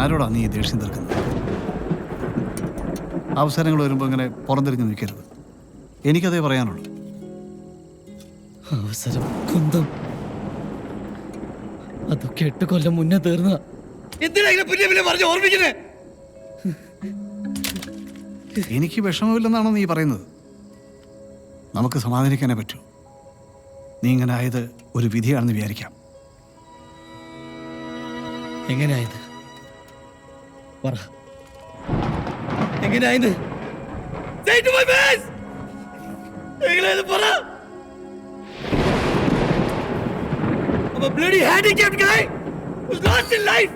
ആരോടാ നീ ദേഷ്യം തീർക്കുന്നത്? അവസരങ്ങൾ വരുമ്പോൾ ഇങ്ങനെ പുറംതിരിഞ്ഞ് നിൽക്കരുത്. എനിക്കതേ പറയാനുള്ളൂ. അവസരം കുന്തം അതൊക്കെ 8 കൊല്ലം മുന്നേ തീർന്ന. എനിക്ക് വിഷമമില്ലെന്നാണോ നീ പറയുന്നത്? നമുക്ക് സമാധാനിക്കാനേ പറ്റൂ. നീ ഇങ്ങനെ ആയത് ഒരു വിധിയാണെന്ന് വിചാരിക്കാം. എങ്ങനെയായത് പറ, എങ്ങനെയായത്? പറ. I'm a bloody handicapped guy who's lost in life.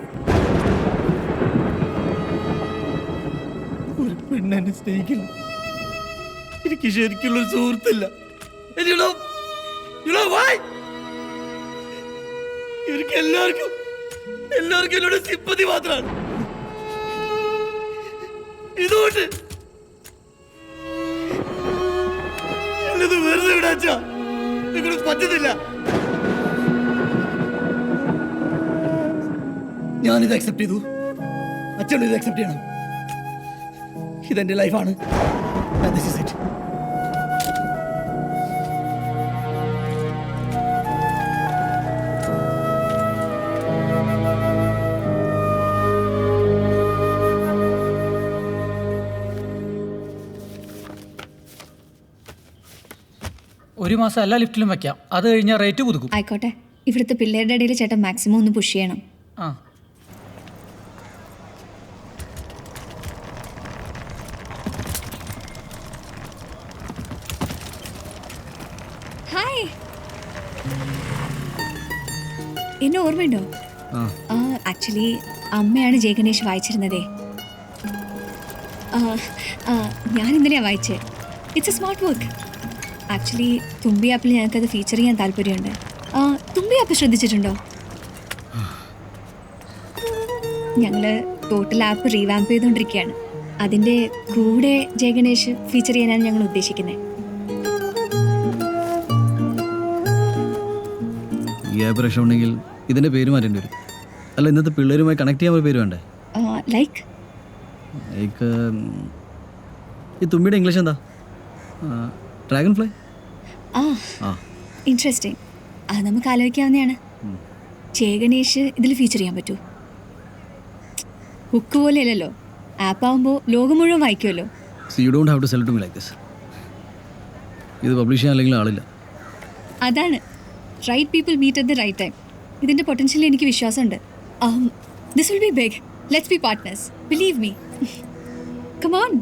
ഒരു പെണ്ണെന്നെ സ്നേഹിക്കില്ല, എനിക്ക് ശരിക്കുള്ളൊരു സുഹൃത്തില്ല. You know why? ഇവർക്ക് എല്ലാവർക്കും എന്നോട് സിമ്പതി മാത്രമാണ്. ഇതുകൊണ്ട് എന്നത് വെറുതെ വിടാച്ചാ നിങ്ങൾക്ക് പറ്റുന്നില്ല. ഞാനിത് അക്സെപ്റ്റ് ചെയ്തു, അച്ഛനും ഇത് അക്സെപ്റ്റ് ചെയ്യണം. ഇതെന്റെ ലൈഫാണ്. This is it. ഒരു മാസം എല്ലാ ലിഫ്റ്റിലും വെക്കാം, അത് കഴിഞ്ഞാൽ റേറ്റ് പുതുക്കും. ആയിക്കോട്ടെ. ഇവിടുത്തെ പിള്ളേരുടെ ഇടയിൽ ചേട്ടൻ മാക്സിമം ഒന്ന് പുഷ് ചെയ്യണം. ആ ഹായ്, എന്നെ ഓർമ്മയുണ്ടോ? ആക്ച്വലി അമ്മയാണ് ജയഗണേഷ് വായിച്ചിരുന്നതേ. ഞാൻ ഇന്നലെയാ വായിച്ചേ. It's A smart work. Actually തുമ്പി ആപ്പിൽ ഞങ്ങൾക്കത് ഫീച്ചർ ചെയ്യാൻ താല്പര്യമുണ്ട്. തുമ്പി ആപ്പ് ശ്രദ്ധിച്ചിട്ടുണ്ടോ? ഞങ്ങൾ ടോട്ടൽ ആപ്പ് റീവാമ്പ് ചെയ്തുകൊണ്ടിരിക്കുകയാണ്. അതിൻ്റെ കൂടെ ജയഗണേഷ് ഫീച്ചർ ചെയ്യാനാണ് ഞങ്ങൾ ഉദ്ദേശിക്കുന്നത്. ഈ ആപ്പ് രക്ഷമുണ്ടെങ്കിൽ ഇതിൻ്റെ പേര് മാറ്റേണ്ടി വരും. അല്ല, ഇന്നത്തെ പിള്ളേരുമായി കണക്ട് ചെയ്യാൻ ഒരു പേര് വേണ്ടേ? ലൈക്ക് ഈ തുമ്പിയുടെ ഇംഗ്ലീഷ് എന്താ? Dragon fly. ഇൻട്രസ്റ്റിംഗ്. അത് നമുക്ക് ആലോചിക്കാവുന്നതാണ്. ജയഗണേഷ് ഇതിൽ ഫീച്ചർ ചെയ്യാൻ പറ്റൂ. ബുക്ക് പോലെ അല്ലല്ലോ, ആപ്പാകുമ്പോൾ ലോകം മുഴുവൻ വായിക്കുമല്ലോ. So you don't have to sell it to me like this. ഇത് പബ്ലിഷ് ചെയ്യാൻ അല്ലെങ്കിൽ ആളില്ല. അതാണ് right people meet at the right time. ഇതിൻ്റെ പൊട്ടൻഷ്യലിൽ എനിക്ക് വിശ്വാസമുണ്ട്. This will be big. Let's be partners. Believe me. Come on.